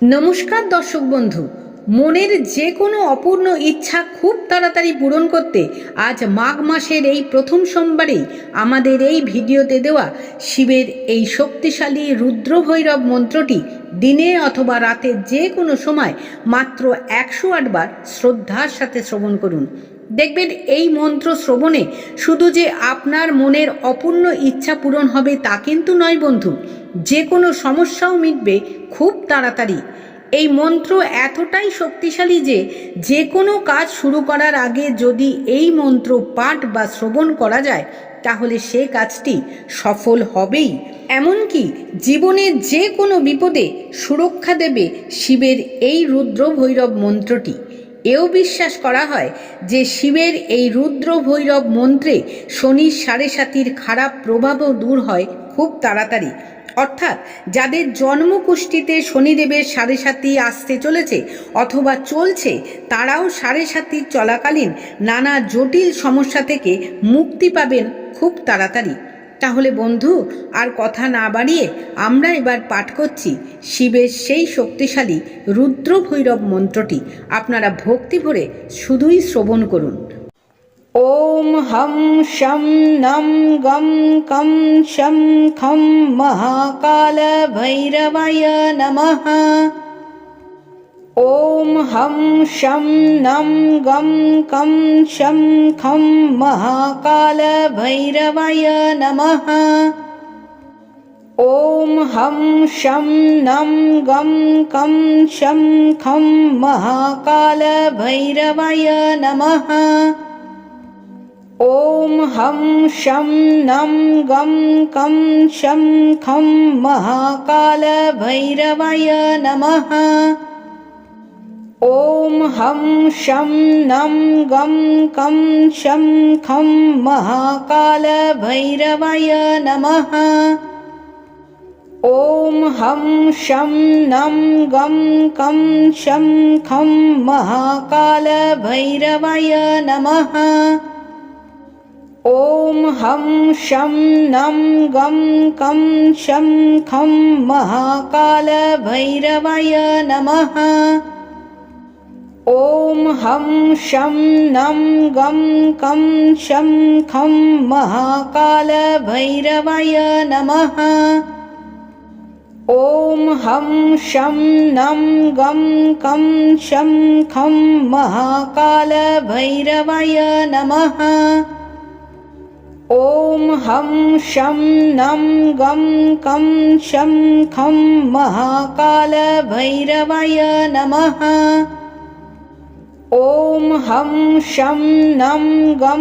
নমস্কার দর্শক বন্ধু, মনের যে কোনো অপূর্ণ ইচ্ছা খুব তাড়াতাড়ি পূরণ করতে আজ মাঘ মাসের এই প্রথম সোমবারেই আমাদের এই ভিডিওতে দেওয়া শিবের এই শক্তিশালী রুদ্রভৈরব মন্ত্রটি দিনে অথবা রাতে যে কোনো সময় মাত্র 108 বার শ্রদ্ধার সাথে শ্রবণ করুন। দেখবেন এই মন্ত্র শ্রবণে শুধু যে আপনার মনের অপূর্ণ ইচ্ছা পূরণ হবে তা কিন্তু নয় বন্ধু, যে কোনো সমস্যাও মিটবে খুব তাড়াতাড়ি। এই মন্ত্র এতটাই শক্তিশালী যে যে কোনো কাজ শুরু করার আগে যদি এই মন্ত্র পাঠ বা শ্রবণ করা যায় তাহলে সে কাজটি সফল হবেই। এমনকি জীবনের যে কোনো বিপদে সুরক্ষা দেবে শিবের এই রুদ্র ভৈরব মন্ত্রটি। এও বিশ্বাস করা হয় যে শিবের এই রুদ্র ভৈরব মন্ত্রে শনির সাড়ে সাতির খারাপ প্রভাবও দূর হয় খুব তাড়াতাড়ি। অর্থাৎ যাদের জন্মকুষ্ঠিতে শনিদেবের সাড়ে সাতি আসতে চলেছে অথবা চলছে, তারাও সাড়ে সাতির চলাকালীন নানা জটিল সমস্যা থেকে মুক্তি পাবেন খুব তাড়াতাড়ি। তাহলে বন্ধু, আর কথা না বাড়িয়ে আমরা এবার পাঠ করছি শিবের সেই শক্তিশালী রুদ্র ভৈরব মন্ত্রটি। আপনারা ভক্তি ভরে শুধুই শ্রবণ করুন। ওম হং শম নম গম কম শম খম মহাকাল ভৈরবায় নমঃ। ওম হং শম নম গম কম শম খম মহাকাল ভৈরবায় নমঃ। ওম হং শম নম গম কম শম খম মহাকাল ভৈরবায় নমঃ। ওম হং শম নম গম কম শম খম মহাকাল ভৈরবায় নমঃ। ওম হং শম নম গম কম শম খম মহাকাল ভৈরবায় নমঃ। ওম হং শম নম গম কম শম খম মহাকাল ভৈরবায় নমঃ। ওম হং শম নম গম কম শম খম মহাকাল ভৈরবায় নমঃ। ওম হং শম নম গম কম শম খম মহাকাল ভৈরবায় নমঃ। ওম হং শম নম গম কম শম খম মহাকাল ভৈরবায় নমঃ। ওম হং শম নম গম কম শম খম মহাকাল ভৈরবায় নমঃ। ওম হং শম নম গম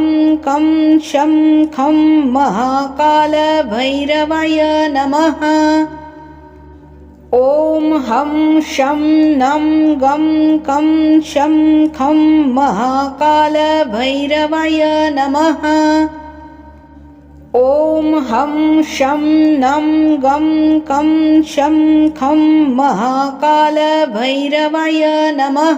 কম শম খম মহাকাল ভৈরবায় নমঃ। ওম হং শম নম গম কম শম খম মহাকাল ভৈরবায় নমঃ। ওম হং শম নম গম কম শম খম মহাকাল ভৈরবায় নমঃ।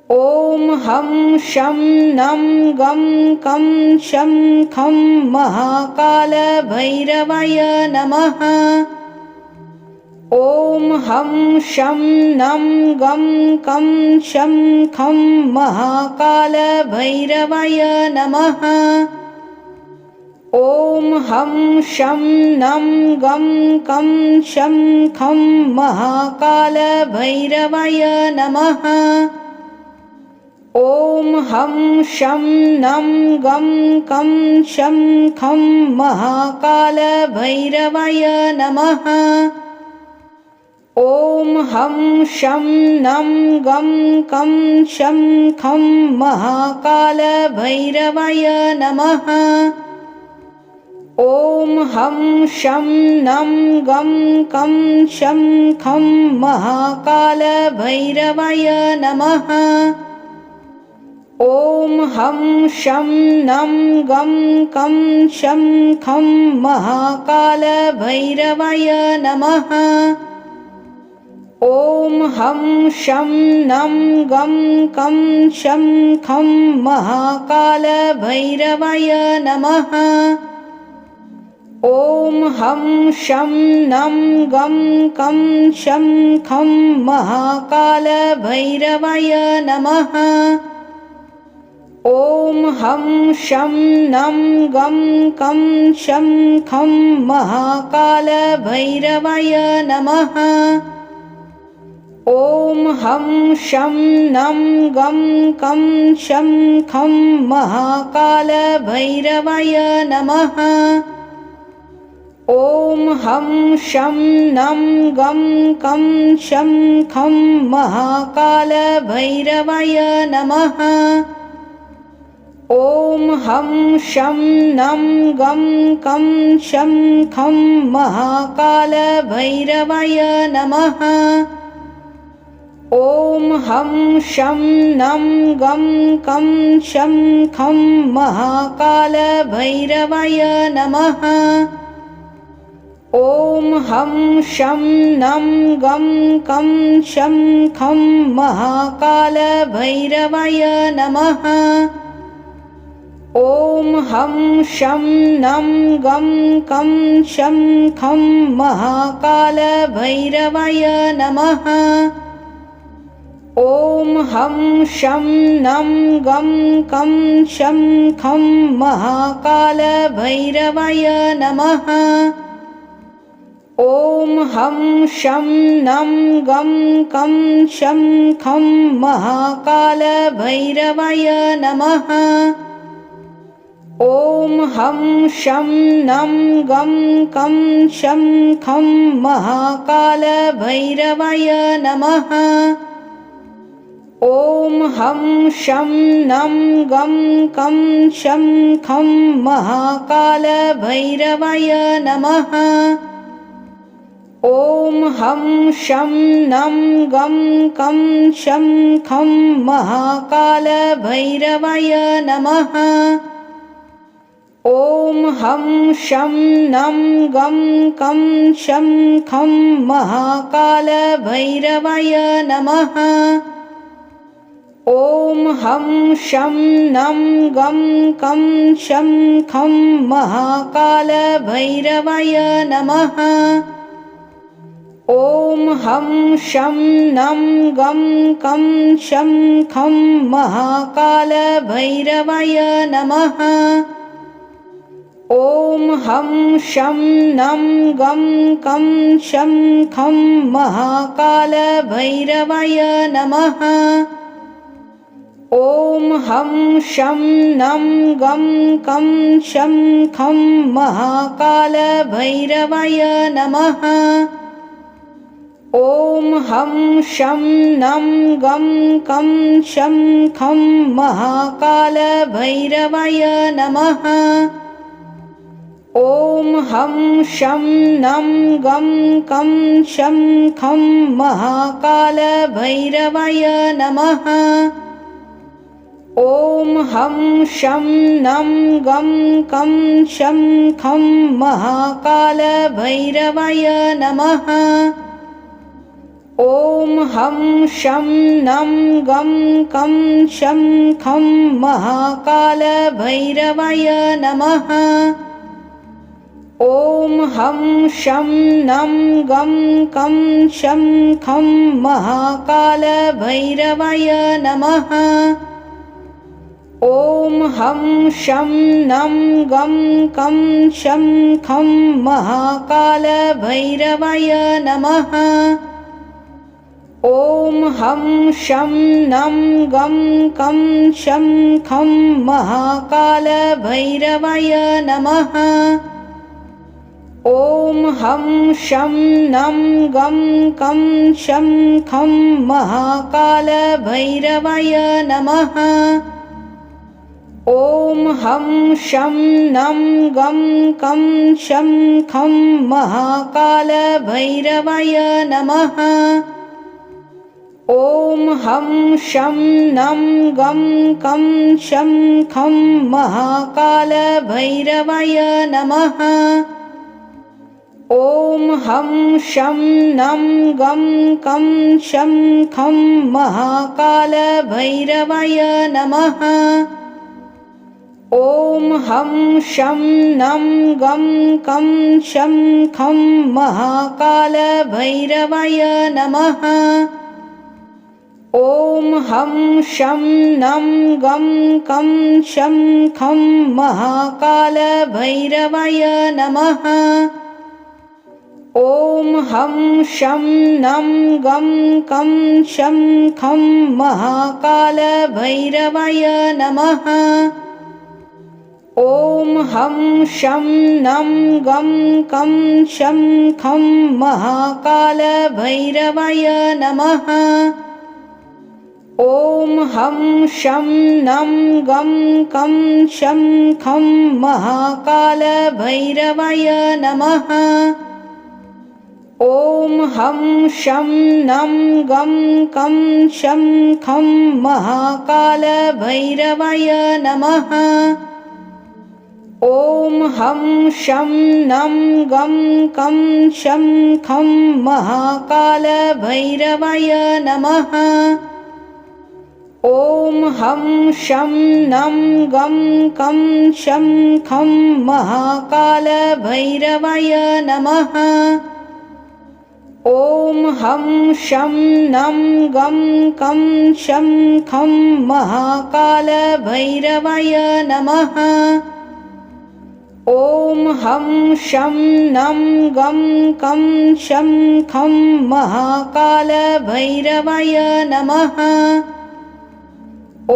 ওম হং শম নম গম কম শম খম মহাকাল ভৈরবায় নমঃ। ওম হং শম নম গম কম শম খম মহাকাল ভৈরবায় নমঃ। ওম হং শম নম গম কম শম খম মহাকাল ভৈরবায় নমঃ। ওম হং শম নম গম কম শম খম মহাকাল ভৈরবায় নমঃ। ওম হং শম নম গম কম শম খম মহাকাল ভৈরবায় নমঃ। ওম হং শম নম গম কম শম খম মহাকাল ভৈরবায় নমঃ। ওম হং শম নম গম কম শম খম মহাকাল ভৈরবায় নমঃ। ওম হং শম নম গম কম শম খম মহাকাল ভৈরবায় নমঃ। ॐ हं शं नं गं कं शं खं महाकालभैरवाय नमः। ॐ हं शं नं गं कं शं खं महाकालभैरवाय नमः। ॐ हं शं नं गं कं शं खं महाकालभैरवाय नमः। ॐ हं शं नं गं कं शं खं महाकालभैरवाय नमः। ॐ हं शं नं गं कं शं खं महाकालभैरवाय नमः। ॐ हं शं नं गं कं शं खं महाकालभैरवाय नमः। ॐ हं शं नं गं कं शं खं महाकालभैरवाय नमः। ॐ हं शं नं गं कं शं खं महाकालभैरवाय नमः। ॐ हं शं नं गं कं शं खं महाकालभैरवाय नमः। ॐ हं शं नं गं कं शं खं महाकालभैरवाय नमः। ॐ हं शं नं गं कं शं खं महाकालभैरवाय नमः। ॐ हं शं नं गं कं शं खं महाकालभैरवाय नमः। ॐ हं शं नं गं कं शं खं महाकालभैरवाय नमः। ॐ हं शं नं गं कं शं खं महाकालभैरवाय नमः। ॐ हं शं नं गं कं शं खं महाकालभैरवाय नमः। ॐ हं शं नं गं कं शं खं महाकालभैरवाय नमः। ॐ हं शं नं गं कं शं खं महाकालभैरवाय नमः। ॐ हं शं नं गं कं शं खं महाकालभैरवाय नमः। ॐ हं शं नं गं कं शं खं महाकालभैरवाय नमः। ॐ हं शं नं गं कं शं खं महाकालभैरवाय नमः। ॐ हं शं नं गं कं शं खं महाकालभैरवाय नमः। ॐ हं शं नं गं कं शं खं महाकालभैरवाय नमः। ॐ हं शं नं गं कं शं खं महाकालभैरवाय नमः। ॐ हं शं नं गं कं शं खं महाकालभैरवाय नमः। ॐ हं शं नं गं कं शं खं महाकालभैरवाय नमः। ॐ हं शं नं गं कं शं खं महाकालभैरवाय नमः। ॐ हं शं नं गं कं शं खं महाकालभैरवाय नमः। ॐ हं शं नं गं कं शं खं महाकालभैरवाय नमः। ॐ हं शं नं गं कं शं खं महाकालभैरवाय नमः। ॐ हं शं नं गं कं शं खं महाकालभैरवाय नमः। ॐ हं शं नं गं कं शं खं महाकालभैरवाय नमः। ॐ हं शं नं गं कं शं खं महाकालभैरवाय नमः। ॐ हं शं नं गं कं शं खं महाकालभैरवाय नमः। ॐ हं शं नं गं कं शं खं महाकालभैरवाय नमः। ॐ हं शं नं गं कं शं खं महाकालभैरवाय नमः। ॐ हं शं नं गं कं शं खं महाकालभैरवाय नमः। ॐ हं शं नं गं कं शं खं महाकालभैरवाय नमः। ॐ हं शं नं गं कं शं खं महाकालभैरवाय नमः। ॐ हं शं नं गं कं शं खं महाकालभैरवाय नमः। ॐ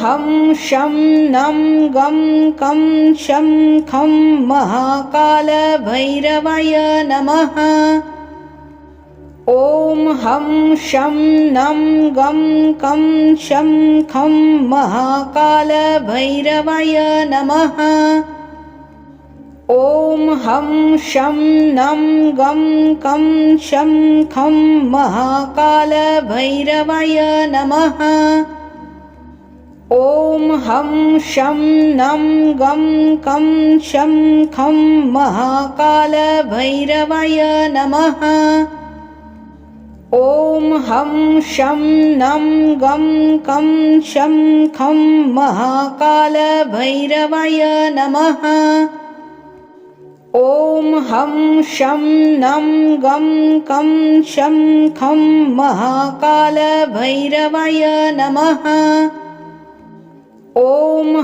हं शं नं गं कं शं खं महाकालभैरवाय नमः। ॐ हं शं नं गं कं शं खं महाकालभैरवाय नमः। ॐ हं शं नं गं कं शं खं महाकालभैरवाय नमः। ॐ हं शं नं गं कं शं खं महाकालभैरवाय नमः। ॐ हं शं नं गं कं शं खं महाकालभैरवाय नमः। ॐ हं शं नं गं कं शं खं महाकालभैरवाय नमः। ॐ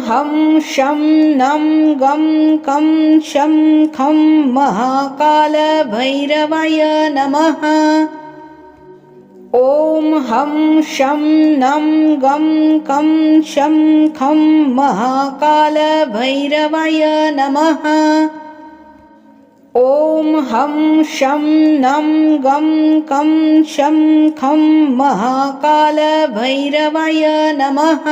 हं शं नं गं कं शं खं महाकालभैरवाय नमः। ॐ हं शं नं गं कं शं खं महाकालभैरवाय नमः। ॐ हं शं नं गं कं शं खं महाकालभैरवाय नमः।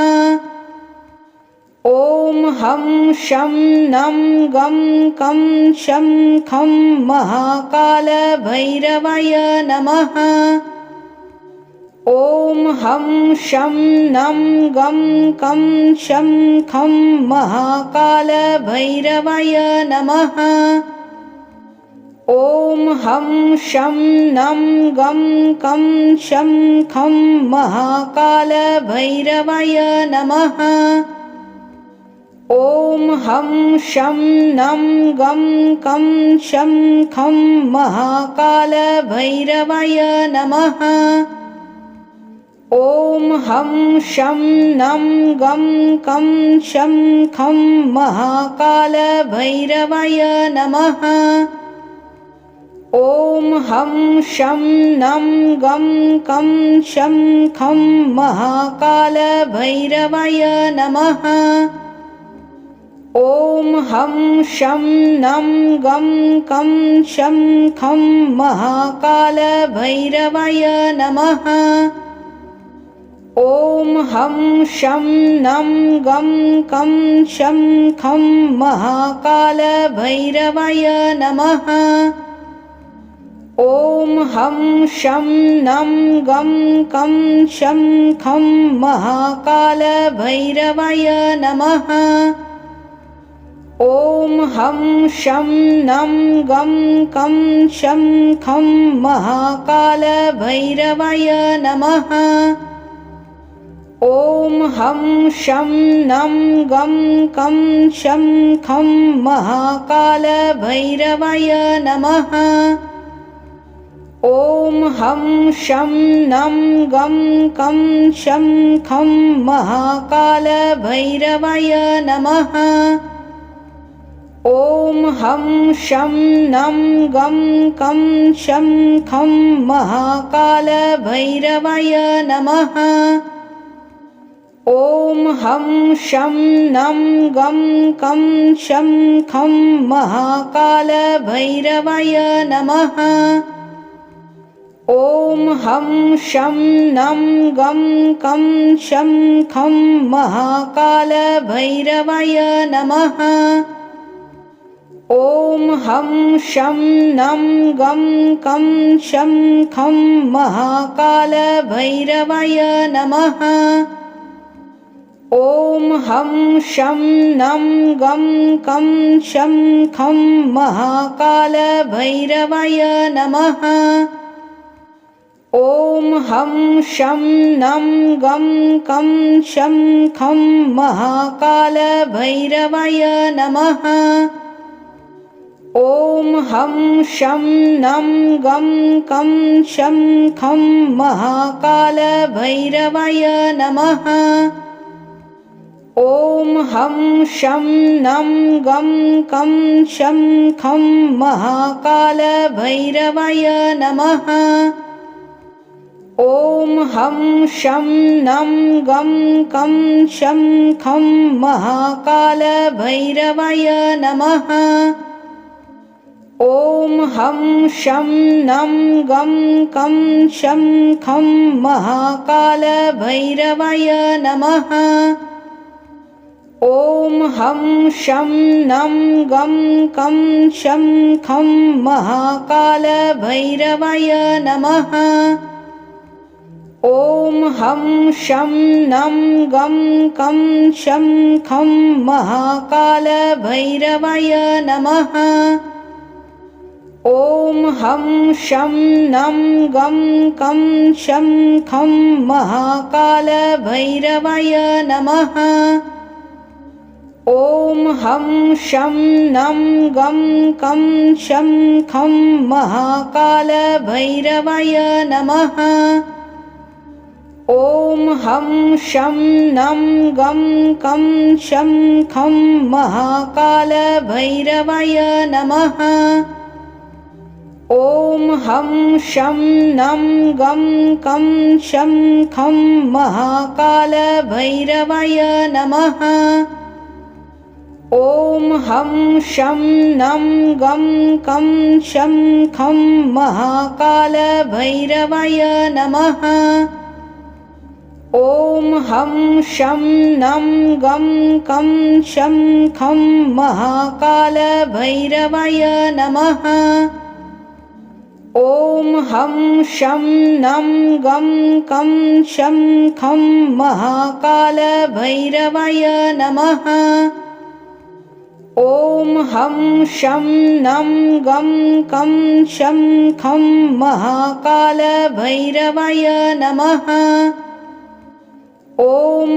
ॐ हं शं नं गं कं शं खं महाकालभैरवाय नमः। ॐ हं शं नं गं कं शं खं महाकालभैरवाय नमः। ॐ हं शं नं गं कं शं खं महाकालभैरवाय नमः। ॐ हं शं नं गं कं शं खं महाकालभैरवाय नमः। ॐ हं शं नं गं कं शं खं महाकालभैरवाय नमः। ॐ हं शं नं गं कं शं खं महाकालभैरवाय नमः। ॐ हं शं नं गं कं शं खं महाकालभैरवाय नमः। ॐ हं शं नं गं कं शं खं महाकालभैरवाय नमः। ॐ हं शं नं गं कं शं खं महाकालभैरवाय नमः। ॐ हं शं नं गं कं शं खं महाकालभैरवाय नमः। ॐ हं शं नं गं कं शं खं महाकालभैरवाय नमः। ॐ हं शं नं गं कं शं खं महाकालभैरवाय नमः। ॐ हं शं नं गं कं शं खं महाकालभैरवाय नमः। ॐ हं शं नं गं कं शं खं महाकालभैरवाय नमः। ॐ हं शं नं गं कं शं खं महाकालभैरवाय नमः। ॐ हं शं नं गं कं शं खं महाकालभैरवाय नमः। ॐ हं शं नं गं कं शं खं महाकालभैरवाय नमः। ॐ हं शं नं गं कं शं खं महाकालभैरवाय नमः। ॐ हं शं नं गं कं शं खं महाकालभैरवाय नमः। ॐ हं शं नं गं कं शं खं महाकालभैरवाय नमः। ॐ हं शं नं गं कं शं खं महाकालभैरवाय नमः। ॐ हं शं नं गं कं शं खं महाकालभैरवाय नमः। ॐ हं शं नं गं कं शं खं महाकालभैरवाय नमः। ॐ हं शं नं गं कं शं खं महाकालभैरवाय नमः। ॐ हं शं नं गं कं शं खं महाकालभैरवाय नमः। ॐ हं शं नं गं कं शं खं महाकालभैरवाय नमः। ॐ हं शं नं गं कं शं खं महाकालभैरवाय नमः। ॐ हं शं नं गं कं शं खं महाकालभैरवाय नमः। ॐ हं शं नं गं कं शं खं महाकालभैरवाय नमः। ॐ हं शं नं गं कं शं खं महाकालभैरवाय नमः। ॐ हं शं नं गं कं शं खं महाकालभैरवाय नमः। ॐ हं शं नं गं कं शं खं महाकालभैरवाय नमः। ॐ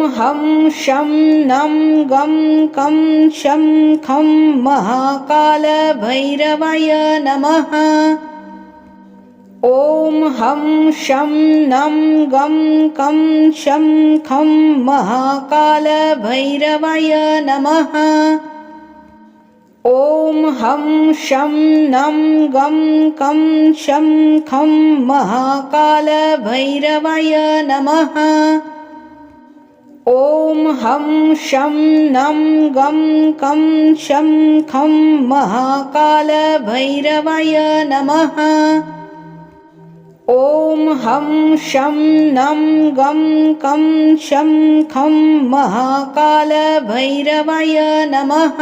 हं शं नं गं कं शं खं महाकालभैरवाय नमः। ॐ हं शं नं गं कं शं खं महाकालभैरवाय नमः। ॐ हं शं नं गं कं शं खं महाकालभैरवाय नमः। ॐ हं शं नं गं कं शं खं महाकालभैरवाय नमः। ॐ हं शं नं गं कं शं खं महाकालभैरवाय नमः।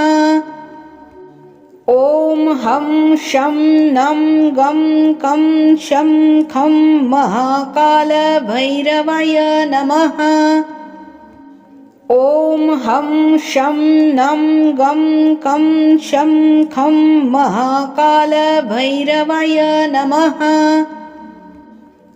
ॐ हं शं नं गं कं शं खं महाकालभैरवाय नमः। ॐ हं शं नं गं कं शं खं महाकालभैरवाय नमः।